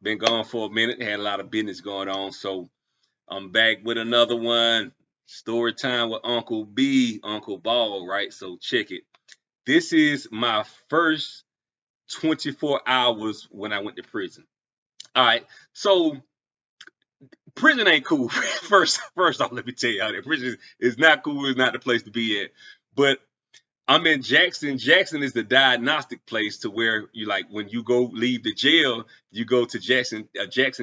Been gone for a minute. Had a lot of business going on, so I'm back with another one. Story time with Uncle B, Uncle Ball, right? So check it. This is my first 24 hours when I went to prison. All right. So prison ain't cool. First off, let me tell you how that prison is not cool. It's not the place to be at. But I'm in Jackson. Jackson is the diagnostic place to where you like when you go leave the jail, you go to Jackson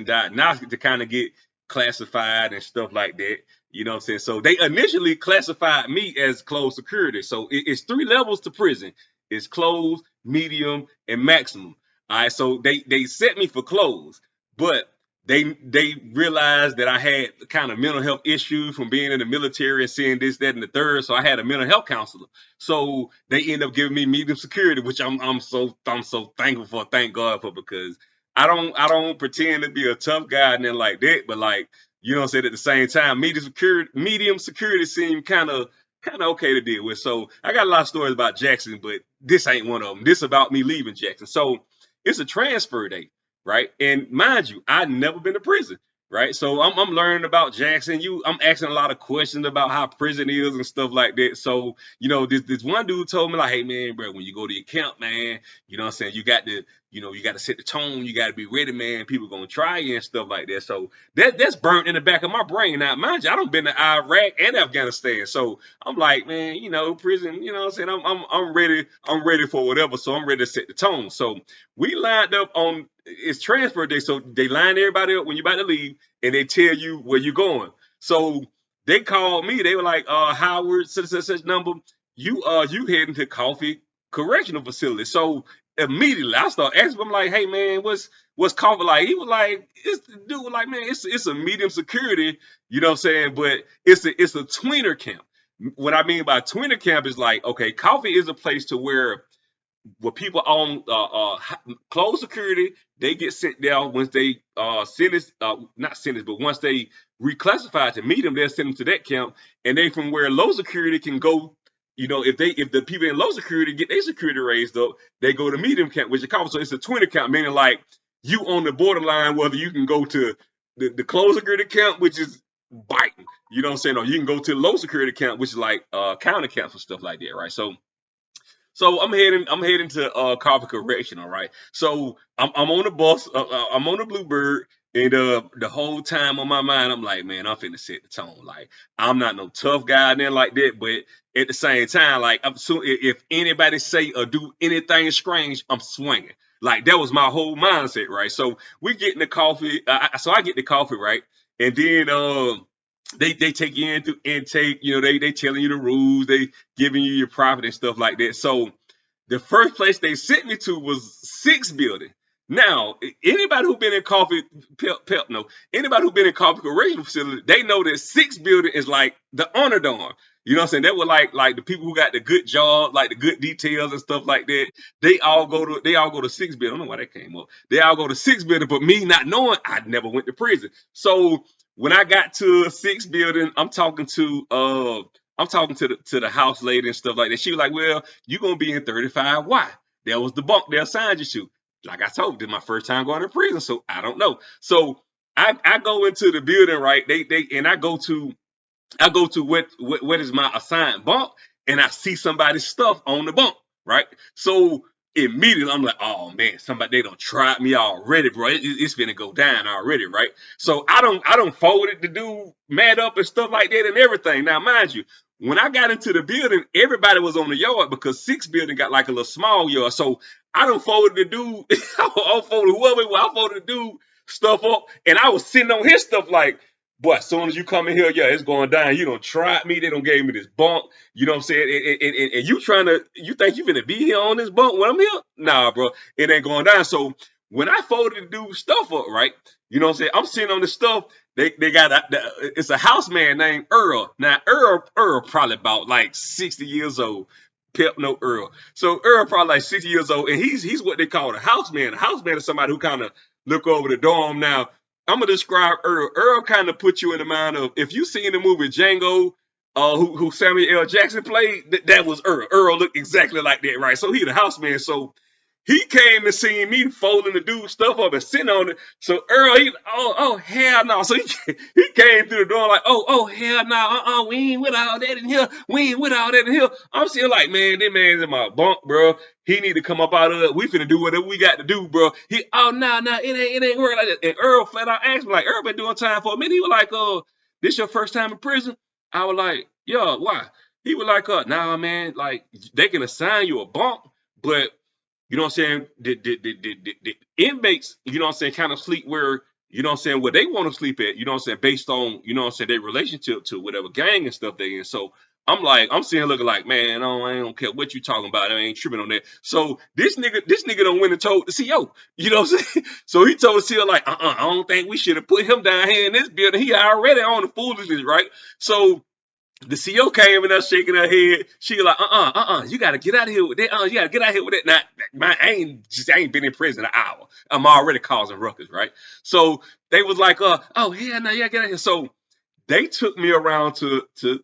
Diagnostic to kind of get classified and stuff like that. You know what I'm saying? So they initially classified me as closed security. So it's three levels to prison. It's closed, medium, and maximum. All right. So they set me for closed, but they realized that I had kind of mental health issues from being in the military and seeing this, that, and the third. So I had a mental health counselor. So they end up giving me medium security, which I'm so thankful for, thank God for, because I don't pretend to be a tough guy and then like that, but like you know what I'm saying, at the same time, medium security seemed kind of okay to deal with. So I got a lot of stories about Jackson, but this ain't one of them. This about me leaving Jackson. So it's a transfer day, right? And mind you, I'd never been to prison, right? So I'm learning about Jackson. I'm asking a lot of questions about how prison is and stuff like that. So this one dude told me like, hey man, bro, when you go to your camp, man, you know what I'm saying, you got to set the tone, you got to be ready, man. People gonna try you and stuff like that. So that's burnt in the back of my brain. Now, mind you, I don't been to Iraq and Afghanistan, so I'm like, man, prison. You know what I'm saying? I'm ready. I'm ready for whatever. So I'm ready to set the tone. So we lined up on it's transfer day, so they line everybody up when you're about to leave, and they tell you where you're going. So they called me. They were like, Howard, such number. You heading to Coffee Correctional Facility. So immediately I start asking him like, hey man, what's Coffee like? He was like, it's the dude was like, man, it's a medium security, you know what I'm saying? But it's a tweener camp. What I mean by tweener camp is like, okay, Coffee is a place to where people on closed security, they get sent down once they sentenced, not sentenced, but once they reclassified to meet them, they'll send them to that camp, and they from where low security can go. If the people in low security get their security raised up, they go to medium camp, which is called. So it's a twin camp, meaning like you on the borderline whether you can go to the closed security camp, which is biting, you know what I'm saying, or you can go to the low security camp, which is like counter camps and stuff like that, right? So I'm heading to Carver Correction, all right. So I'm on the bus, I'm on the Bluebird, and the whole time on my mind, I'm like, man, I'm finna set the tone. Like I'm not no tough guy then like that, but at the same time, like if anybody say or do anything strange, I'm swinging. Like that was my whole mindset, right? So we get in the coffee, so I get the coffee, right, and then they take you into intake, they telling you the rules, they giving you your profit and stuff like that. So the first place they sent me to was six building. Now, anybody who been in coffee, Pep, no, anybody who been in coffee correctional facility, they know that six building is like the honor dorm. You know what I'm saying? That were like the people who got the good job, like the good details and stuff like that. They all go to six building. I don't know why that came up. They all go to six building, but me not knowing, I never went to prison. So when I got to six building, I'm talking to the house lady and stuff like that. She was like, well, you're gonna be in 35. Why? That was the bunk they assigned you to. Like I told you, this is my first time going to prison, so I don't know. So I go into the building, right? They and I go to what is my assigned bunk, and I see somebody's stuff on the bunk, right? So immediately I'm like, oh man, somebody they don't tried me already, bro. It's gonna go down already, right? So I don't forwarded the dude mad up and stuff like that and everything. Now, mind you, when I got into the building, everybody was on the yard because six building got like a little small yard. So I don't forward the dude, I forwarded whoever it was, I forwarded the dude stuff up, and I was sitting on his stuff like, boy, as soon as you come in here, yeah, it's going down. You don't try me. They don't gave me this bunk. You know what I'm saying? And you think you finna be here on this bunk when I'm here? Nah, bro, it ain't going down. So when I folded the dude's stuff up, right? You know what I'm saying? I'm sitting on the stuff. They got it's a houseman named Earl. Now Earl probably about like 60 years old. Pep no Earl. So Earl probably like 60 years old, and he's what they call a houseman. A houseman is somebody who kind of look over the dorm. Now I'm gonna describe Earl. Earl kind of put you in the mind of if you seen the movie Django, who Samuel L. Jackson played, that was Earl. Earl looked exactly like that, right? So he the houseman. So He came to see me folding the dude's stuff up and sitting on it. So Earl, oh hell no. So he came through the door like, oh hell no, we ain't with all that in here. We ain't with all that in here. I'm still like, man, this man's in my bunk, bro. He need to come up out of it. We finna do whatever we got to do, bro. No, it ain't working like that. And Earl flat out asked me, like, Earl been doing time for a minute. He was like, this your first time in prison? I was like, yo, why? He was like, nah, man, like they can assign you a bunk, but you know what I'm saying? The inmates, you know what I'm saying, kind of sleep where, you know what I'm saying, where they want to sleep at, you know what I'm saying, based on, you know what I'm saying, their relationship to whatever gang and stuff they in. So I'm sitting looking like, man, I don't care what you talking about. I ain't tripping on that. So this nigga done went and told the CO, you know what I'm saying? So he told the CO like, I don't think we should have put him down here in this building. He already on the foolishness, right? So the CO came in there shaking her head. She like, you gotta get out of here with that. You gotta get out of here with that. Now, I ain't been in prison an hour. I'm already causing ruckus, right? So they was like, hell no, yeah, get out of here. So they took me around to 3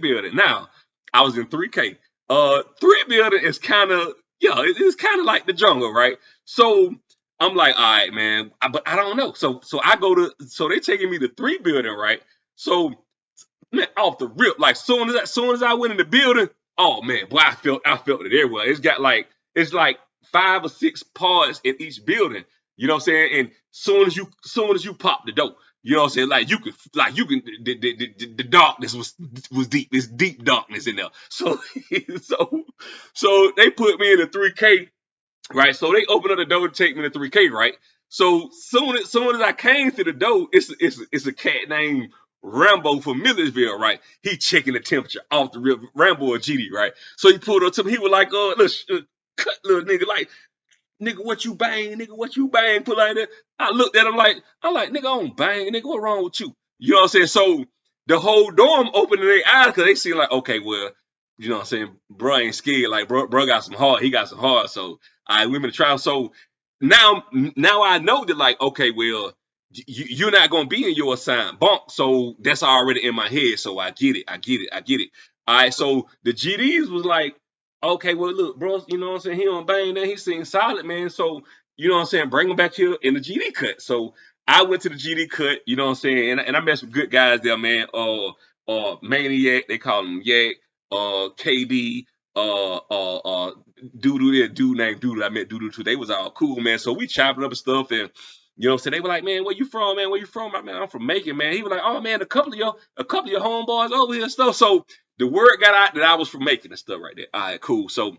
building. Now, I was in 3K. 3 building is kind of, it's kind of like the jungle, right? So I'm like, all right, man, but I don't know. So so they taking me to 3 building, right? So man, off the rip, like soon as I went in the building, oh man, boy, I felt it everywhere. It's like 5 or 6 parts in each building. You know what I'm saying? And soon as you pop the door, you know what I'm saying? The darkness was deep. It's deep darkness in there. So so they put me in the 3K, right? So they opened up the door to take me to 3K, right? So soon as I came to the door, it's a cat named Rambo from Millersville, right? He checking the temperature off the river. Rambo or GD, right? So he pulled up to me. He was like, look, cut little nigga, like, nigga, what you bang? Nigga, what you bang? Put like that. I looked at him like, nigga, I don't bang. Nigga, what wrong with you? You know what I'm saying? So the whole dorm opened their eyes because they see like, okay, well, you know what I'm saying? Bro ain't scared. Like, bro got some heart. He got some heart. So, all right, we been trying. So now I know that, like, okay, well, you're not gonna be in your assigned bunk, so that's already in my head. So I get it. All right, so the GDs was like, okay, well, look, bro, you know what I'm saying? He don't bang that. He seems solid, man. So you know what I'm saying? Bring him back here in the GD cut. So I went to the GD cut, you know what I'm saying? And I met some good guys there, man. Maniac, they call him Yak. KD, Doodoo, there, dude named Doodoo. I met Doodoo too. They was all cool, man. So we chopping up and stuff, and you know what I'm saying? They were like, man, where you from, man? Where you from? Man, I'm from Macon, man. He was like, oh man, a couple of your homeboys over here and stuff. So the word got out that I was from Macon and stuff right there. All right, cool. So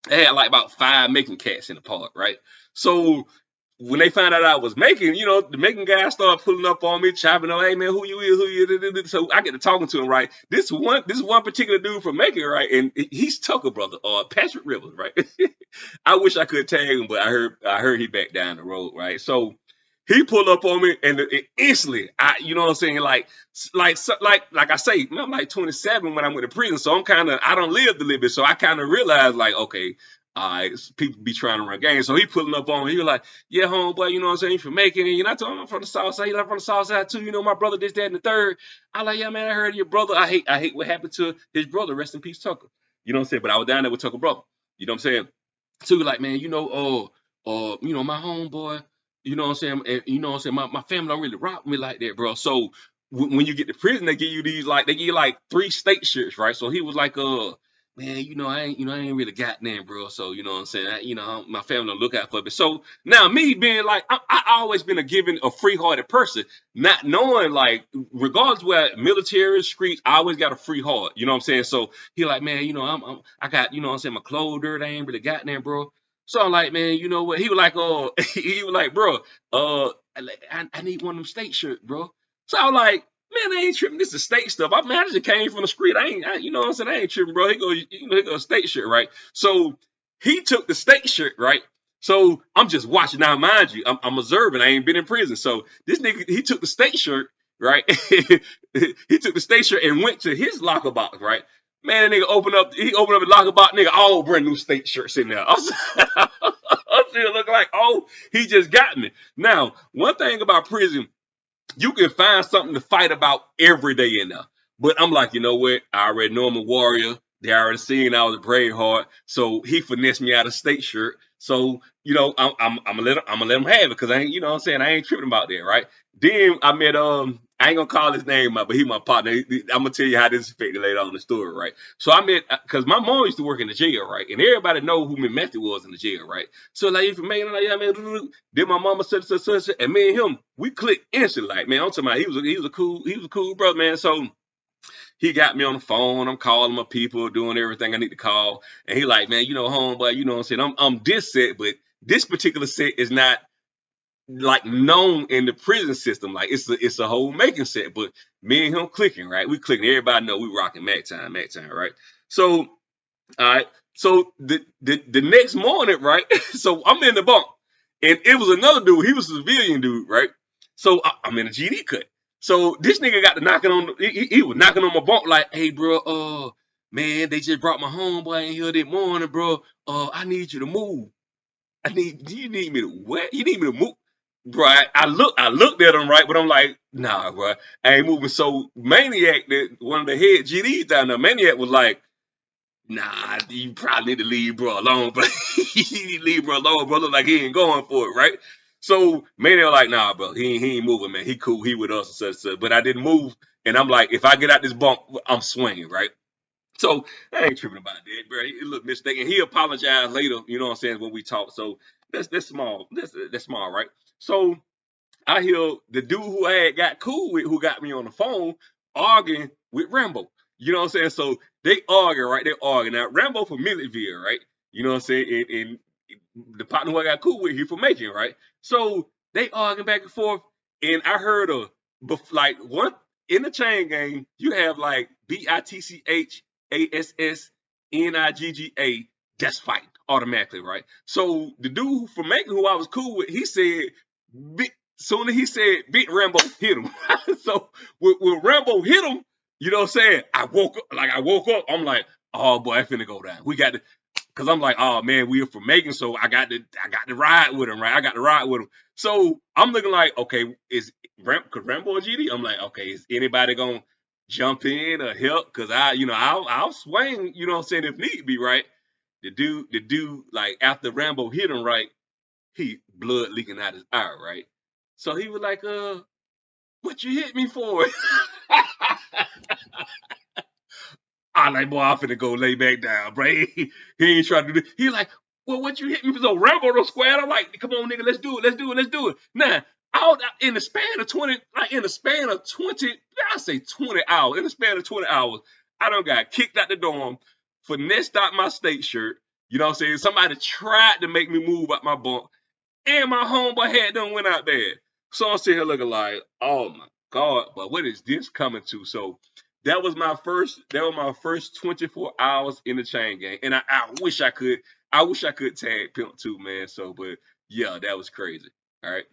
they had like about 5 Macon cats in the park, right? So when they found out I was Macon, you know, the Macon guys started pulling up on me, chopping up, hey man, who you is. So I get to talking to him, right? This one particular dude from Macon, right? And he's Tucker brother, Patrick Rivers, right? I wish I could tag him, but I heard he back down the road, right? So he pulled up on me, and instantly, you know what I'm saying, like I say, I'm like 27 when I went to prison, so I don't live a little bit, so I kind of realized, like, okay, all right, people be trying to run games. So he pulling up on me. He was like, yeah, homeboy, you know what I'm saying? You from Macon. And I told him I'm from the South Side. He's like, I'm from the South Side too. You know, my brother, this, that, and the third. I like, yeah, man, I heard of your brother. I hate what happened to his brother. Rest in peace, Tucker. You know what I'm saying? But I was down there with Tucker brother. You know what I'm saying? So he like, man, you know, my homeboy, you know what I'm saying? And, you know what I'm saying? My family don't really rock me like that, bro. So when you get to prison, they give you like 3 state shirts, right? So he was like, man, I ain't really got none, bro. So, you know what I'm saying? My family don't look out for me. So now me being like, I always been a free-hearted person, not knowing, like, regardless where military, streets, I always got a free heart. You know what I'm saying? So he like, man, I got, you know what I'm saying, my clothes dirty. I ain't really got none, bro. So I'm like, man, you know what? He was like, he was like, bro, I need one of them state shirts, bro. So I was like, man, I ain't tripping. This is state stuff. I just came from the street. You know what I'm saying? I ain't tripping, bro. He go state shirt, right? So he took the state shirt, right? So I'm just watching. Now, mind you, I'm observing. I ain't been in prison. So this nigga, he took the state shirt, right? He took the state shirt and went to his locker box, right? Man, that nigga opened up the locker box, nigga, all brand new state shirts in there. I'm still looking like, oh, he just got me. Now, one thing about prison, you can find something to fight about every day in there. But I'm like, you know what? I already know I'm a warrior. They already seen I was a brave heart. So he finessed me out of state shirt. So, I'm gonna let him have it because I ain't, what I'm saying, I ain't tripping about that, right? Then I met I ain't gonna call his name out, but he my partner. I'm gonna tell you how this affected later on in the story, right? So I met because my mom used to work in the jail, right? And everybody know who Matthew was in the jail, right? So like if you man, like yeah, man, then my mama such, and me and him, we clicked instantly. Like man, I'm talking about he was a cool brother, man. So he got me on the phone. I'm calling my people, doing everything I need to call. And he like, man, homeboy, you know what I'm saying? I'm this set, but this particular set is not like known in the prison system. Like it's a whole making set. But me and him clicking, right? We clicking. Everybody know we rocking Mac time, right? So all right. So the next morning, right? So I'm in the bunk, and it was another dude. He was a civilian dude, right? So I'm in a GD cut. So this nigga got to knocking on. He was knocking on my bunk like, "Hey, bro, man, they just brought my homeboy in here this morning, bro. I need you to move. Do you need me to what? You need me to move?" Bro, I looked at him right, but I'm like, nah, bro, I ain't moving. So Maniac, one of the head GDs down there, Maniac was like, nah, you probably need to leave bro alone, but you need to leave bro alone, bro. Look like he ain't going for it, right? So man, they're like, nah, bro, he ain't moving, man. He cool, he with us and such. But I didn't move, and I'm like, if I get out this bump, I'm swinging, right? So I ain't tripping about that, bro. He looked mistaken. He apologized later, you know what I'm saying, when we talked. So that's small. That's small, right? So I hear the dude who I had got cool with, who got me on the phone, arguing with Rambo. You know what I'm saying? So they argue, right? They argue. Now, Rambo from Milledgeville, right? You know what I'm saying? And the partner who I got cool with, he from Macon, right? So they arguing back and forth. And I heard like one in the chain gang, you have like BITCHASSNIGGA. That's fighting automatically, right? So the dude from Macon who I was cool with, he said, soon as he said big Rambo hit him. So when Rambo hit him, you know what I'm saying? I woke up, I'm like, oh boy, I finna go down. We got to, cause I'm like, oh man, we are from Macon, so I got to ride with him, right? I got to ride with him. So I'm looking like, okay, could Rambo or GD? I'm like, okay, is anybody gonna jump in or help? Cause I'll swing, you know what I'm saying, if need be, right? The dude, like after Rambo hit him, right? He blood leaking out his eye, right? So he was like, what you hit me for? I like, boy, I'm finna go lay back down, bro. He ain't trying to do this. He like, well, what you hit me for? So Rambo the squad. I'm like, come on, nigga, let's do it. Now, out in the span of 20, like in the span of 20, I say 20 hours, in the span of 20 hours, I done got kicked out the dorm, finessed out my state shirt. You know what I'm saying? Somebody tried to make me move out my bunk, and my homeboy had done went out there. So I'm sitting here looking like, oh my God, but what is this coming to? So that was my first 24 hours in the chain gang. And I wish I could tag Pimp too, man. So but yeah, that was crazy. All right.